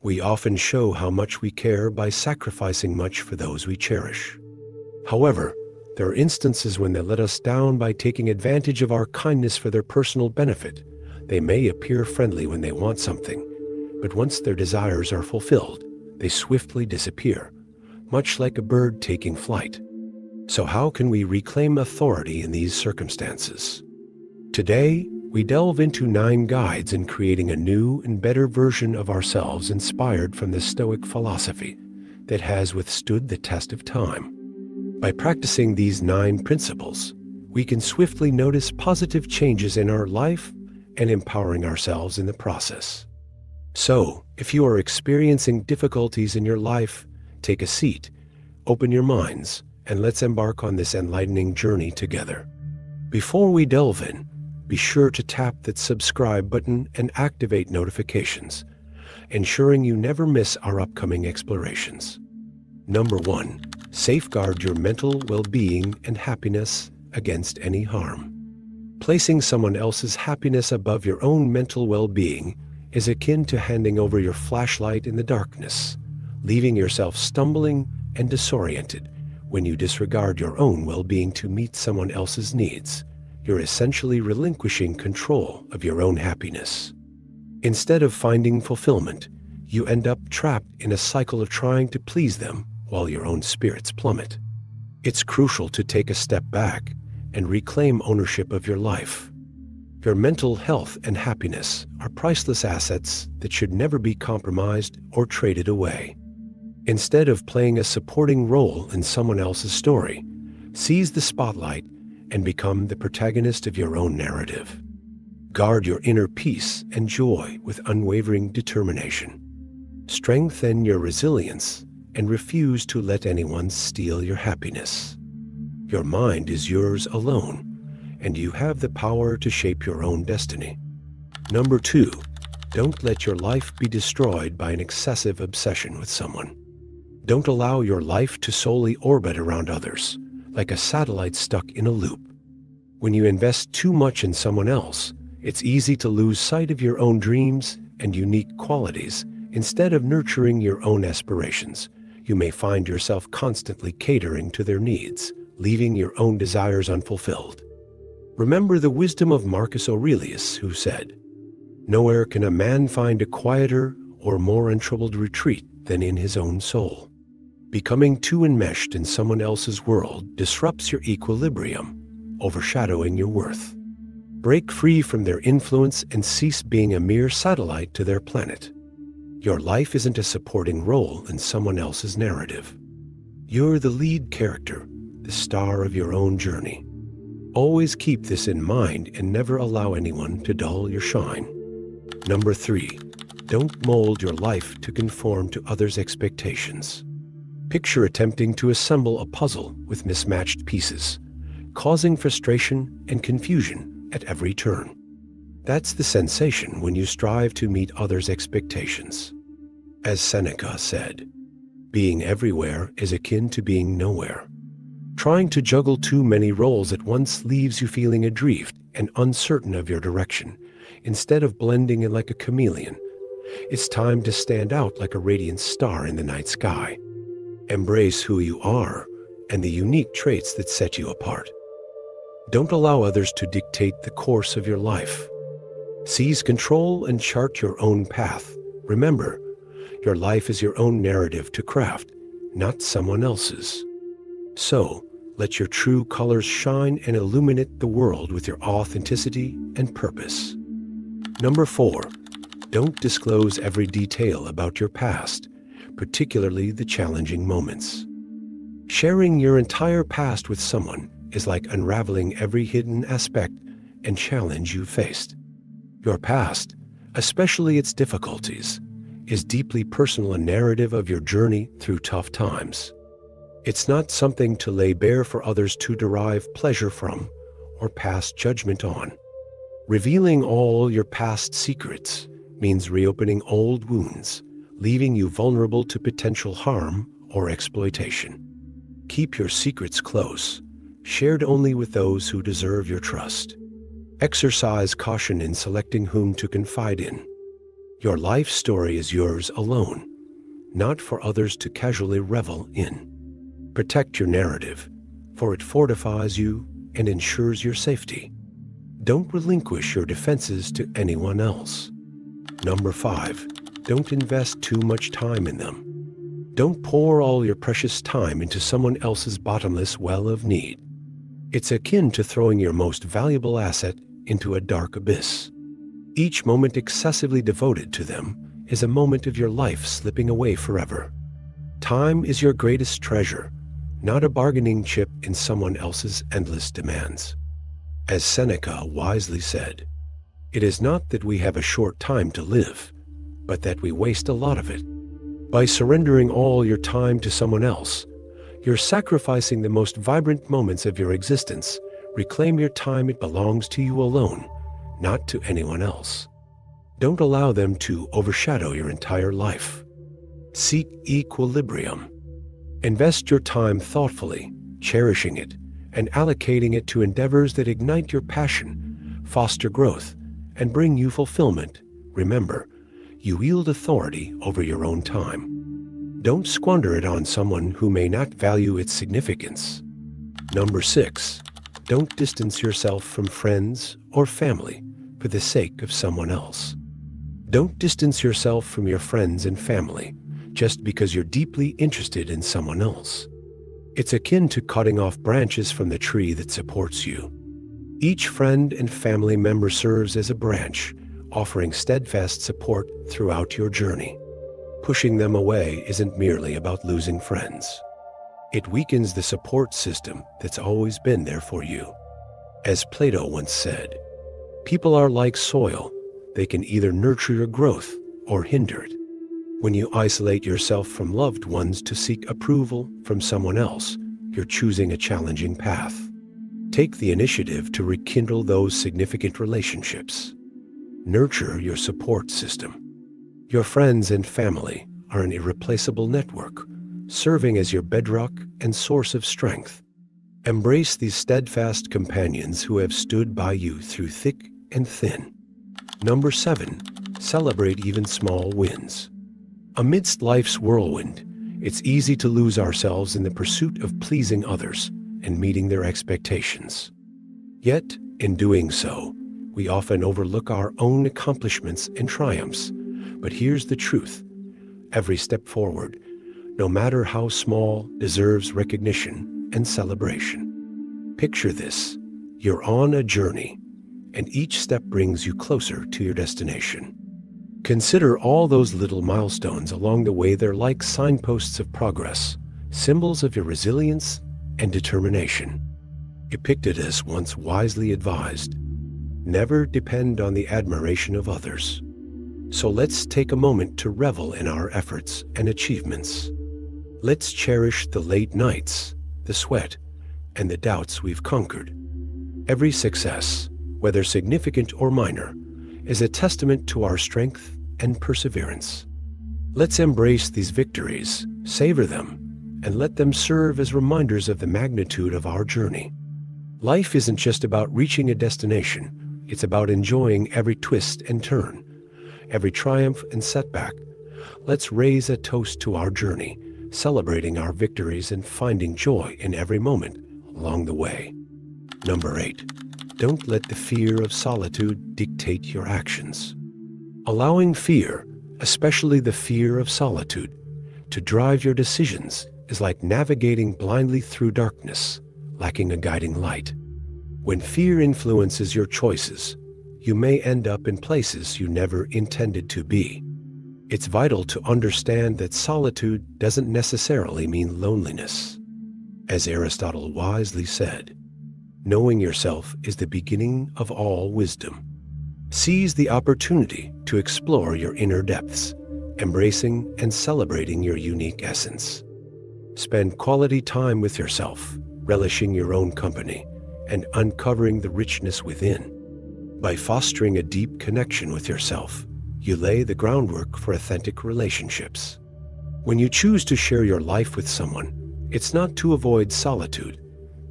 We often show how much we care by sacrificing much for those we cherish. However, there are instances when they let us down by taking advantage of our kindness for their personal benefit. They may appear friendly when they want something, but once their desires are fulfilled, they swiftly disappear, much like a bird taking flight. So how can we reclaim authority in these circumstances? Today, we delve into 9 guides in creating a new and better version of ourselves inspired from the Stoic philosophy that has withstood the test of time. By practicing these 9 principles, we can swiftly notice positive changes in our life and empowering ourselves in the process. So, if you are experiencing difficulties in your life, take a seat, open your minds, and let's embark on this enlightening journey together. Before we delve in, be sure to tap that subscribe button and activate notifications, ensuring you never miss our upcoming explorations. Number 1. Safeguard your mental well-being and happiness against any harm. Placing someone else's happiness above your own mental well-being is akin to handing over your flashlight in the darkness, leaving yourself stumbling and disoriented. When you disregard your own well-being to meet someone else's needs, you're essentially relinquishing control of your own happiness. Instead of finding fulfillment, you end up trapped in a cycle of trying to please them while your own spirits plummet. It's crucial to take a step back and reclaim ownership of your life. Your mental health and happiness are priceless assets that should never be compromised or traded away. Instead of playing a supporting role in someone else's story, seize the spotlight and become the protagonist of your own narrative. Guard your inner peace and joy with unwavering determination. Strengthen your resilience and refuse to let anyone steal your happiness. Your mind is yours alone, and you have the power to shape your own destiny. Number 2, don't let your life be destroyed by an excessive obsession with someone. Don't allow your life to solely orbit around others, like a satellite stuck in a loop. When you invest too much in someone else, it's easy to lose sight of your own dreams and unique qualities. Instead of nurturing your own aspirations, you may find yourself constantly catering to their needs, leaving your own desires unfulfilled. Remember the wisdom of Marcus Aurelius, who said, "Nowhere can a man find a quieter or more untroubled retreat than in his own soul." Becoming too enmeshed in someone else's world disrupts your equilibrium, overshadowing your worth. Break free from their influence and cease being a mere satellite to their planet. Your life isn't a supporting role in someone else's narrative. You're the lead character, the star of your own journey. Always keep this in mind and never allow anyone to dull your shine. Number 3, don't mold your life to conform to others' expectations. Picture attempting to assemble a puzzle with mismatched pieces, causing frustration and confusion at every turn. That's the sensation when you strive to meet others' expectations. As Seneca said, being everywhere is akin to being nowhere. Trying to juggle too many roles at once leaves you feeling adrift and uncertain of your direction. Instead of blending in like a chameleon, it's time to stand out like a radiant star in the night sky. Embrace who you are and the unique traits that set you apart. Don't allow others to dictate the course of your life. Seize control and chart your own path. Remember, your life is your own narrative to craft, not someone else's. So, let your true colors shine and illuminate the world with your authenticity and purpose. Number 4, don't disclose every detail about your past, particularly the challenging moments. Sharing your entire past with someone is like unraveling every hidden aspect and challenge you faced. Your past, especially its difficulties, is deeply personal, a narrative of your journey through tough times. It's not something to lay bare for others to derive pleasure from or pass judgment on. Revealing all your past secrets means reopening old wounds, leaving you vulnerable to potential harm or exploitation. Keep your secrets close, shared only with those who deserve your trust. Exercise caution in selecting whom to confide in. Your life story is yours alone, not for others to casually revel in. Protect your narrative, for it fortifies you and ensures your safety. Don't relinquish your defenses to anyone else. Number 5, don't invest too much time in them. Don't pour all your precious time into someone else's bottomless well of need. It's akin to throwing your most valuable asset into a dark abyss. Each moment excessively devoted to them is a moment of your life slipping away forever. Time is your greatest treasure, not a bargaining chip in someone else's endless demands. As Seneca wisely said, "It is not that we have a short time to live, but that we waste a lot of it." By surrendering all your time to someone else, you're sacrificing the most vibrant moments of your existence. Reclaim your time, it belongs to you alone, not to anyone else. Don't allow them to overshadow your entire life. Seek equilibrium. Invest your time thoughtfully, cherishing it, and allocating it to endeavors that ignite your passion, foster growth, and bring you fulfillment. Remember, you wield authority over your own time. Don't squander it on someone who may not value its significance. Number 6, don't distance yourself from friends or family for the sake of someone else. Don't distance yourself from your friends and family just because you're deeply interested in someone else. It's akin to cutting off branches from the tree that supports you. Each friend and family member serves as a branch, offering steadfast support throughout your journey. Pushing them away isn't merely about losing friends. It weakens the support system that's always been there for you. As Plato once said, "People are like soil. They can either nurture your growth or hinder it." When you isolate yourself from loved ones to seek approval from someone else, you're choosing a challenging path. Take the initiative to rekindle those significant relationships. Nurture your support system. Your friends and family are an irreplaceable network, serving as your bedrock and source of strength. Embrace these steadfast companions who have stood by you through thick and thin. Number 7, celebrate even small wins. Amidst life's whirlwind, it's easy to lose ourselves in the pursuit of pleasing others and meeting their expectations. Yet, in doing so, we often overlook our own accomplishments and triumphs. But here's the truth. Every step forward, no matter how small, deserves recognition and celebration. Picture this. You're on a journey, and each step brings you closer to your destination. Consider all those little milestones along the way. They're like signposts of progress, symbols of your resilience and determination. Epictetus once wisely advised, "Never depend on the admiration of others." So let's take a moment to revel in our efforts and achievements. Let's cherish the late nights, the sweat, and the doubts we've conquered. Every success, whether significant or minor, is a testament to our strength and perseverance. Let's embrace these victories, savor them, and let them serve as reminders of the magnitude of our journey. Life isn't just about reaching a destination, it's about enjoying every twist and turn, every triumph and setback. Let's raise a toast to our journey, celebrating our victories and finding joy in every moment along the way. Number 8, don't let the fear of solitude dictate your actions. Allowing fear, especially the fear of solitude, to drive your decisions is like navigating blindly through darkness, lacking a guiding light. When fear influences your choices, you may end up in places you never intended to be. It's vital to understand that solitude doesn't necessarily mean loneliness. As Aristotle wisely said, knowing yourself is the beginning of all wisdom. Seize the opportunity to explore your inner depths, embracing and celebrating your unique essence. Spend quality time with yourself, relishing your own company, and uncovering the richness within. By fostering a deep connection with yourself, you lay the groundwork for authentic relationships. When you choose to share your life with someone, it's not to avoid solitude,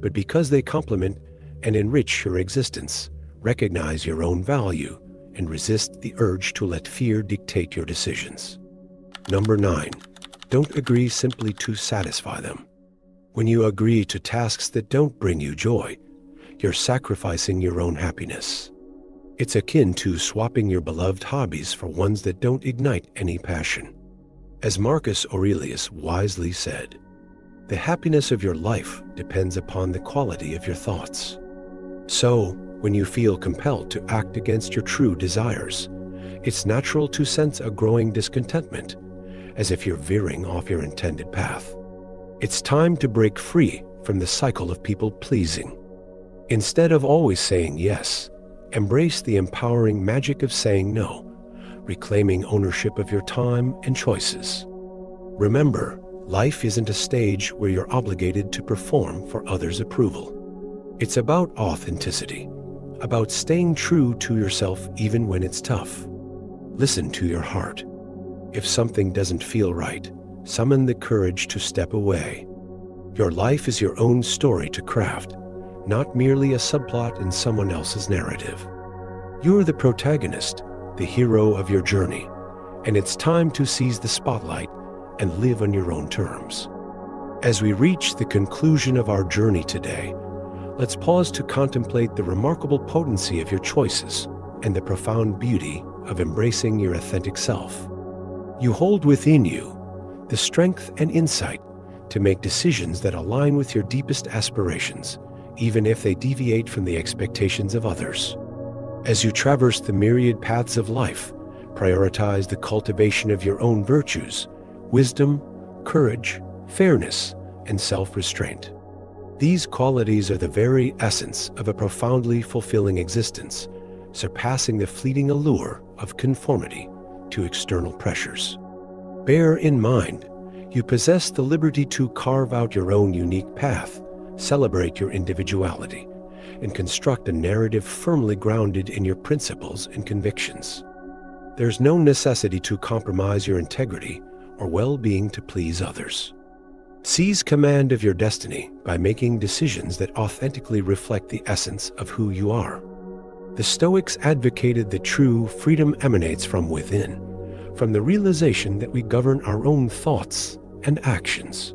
but because they complement and enrich your existence. Recognize your own value and resist the urge to let fear dictate your decisions. Number 9. Don't agree simply to satisfy them. When you agree to tasks that don't bring you joy, you're sacrificing your own happiness. It's akin to swapping your beloved hobbies for ones that don't ignite any passion. As Marcus Aurelius wisely said, "The happiness of your life depends upon the quality of your thoughts." So, when you feel compelled to act against your true desires, it's natural to sense a growing discontentment, as if you're veering off your intended path. It's time to break free from the cycle of people-pleasing. Instead of always saying yes, embrace the empowering magic of saying no, reclaiming ownership of your time and choices. Remember, life isn't a stage where you're obligated to perform for others' approval. It's about authenticity, about staying true to yourself even when it's tough. Listen to your heart. If something doesn't feel right, summon the courage to step away. Your life is your own story to craft, not merely a subplot in someone else's narrative. You're the protagonist, the hero of your journey, and it's time to seize the spotlight and live on your own terms. As we reach the conclusion of our journey today, let's pause to contemplate the remarkable potency of your choices and the profound beauty of embracing your authentic self. You hold within you the strength and insight to make decisions that align with your deepest aspirations, even if they deviate from the expectations of others. As you traverse the myriad paths of life, prioritize the cultivation of your own virtues, wisdom, courage, fairness, and self-restraint. These qualities are the very essence of a profoundly fulfilling existence, surpassing the fleeting allure of conformity to external pressures. Bear in mind, you possess the liberty to carve out your own unique path, celebrate your individuality, and construct a narrative firmly grounded in your principles and convictions. There's no necessity to compromise your integrity or well-being to please others. Seize command of your destiny by making decisions that authentically reflect the essence of who you are. The Stoics advocated that true freedom emanates from within, from the realization that we govern our own thoughts and actions.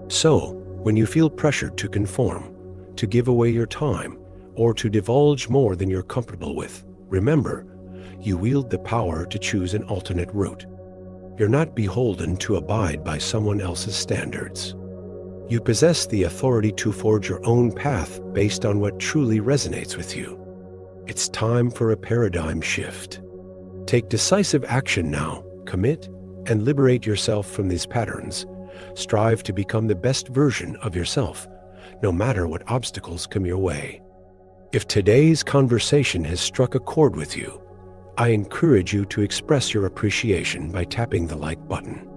So, when you feel pressured to conform, to give away your time, or to divulge more than you're comfortable with, remember, you wield the power to choose an alternate route. You're not beholden to abide by someone else's standards. You possess the authority to forge your own path based on what truly resonates with you. It's time for a paradigm shift. Take decisive action now, commit, and liberate yourself from these patterns. Strive to become the best version of yourself, no matter what obstacles come your way. If today's conversation has struck a chord with you, I encourage you to express your appreciation by tapping the like button.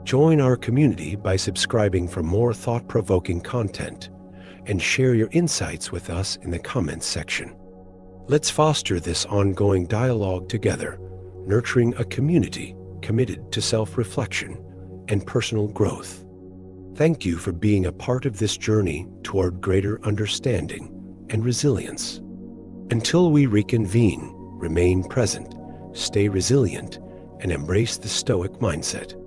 Join our community by subscribing for more thought-provoking content, and share your insights with us in the comments section. Let's foster this ongoing dialogue together, nurturing a community committed to self-reflection and personal growth. Thank you for being a part of this journey toward greater understanding and resilience. Until we reconvene, remain present, stay resilient, and embrace the Stoic mindset.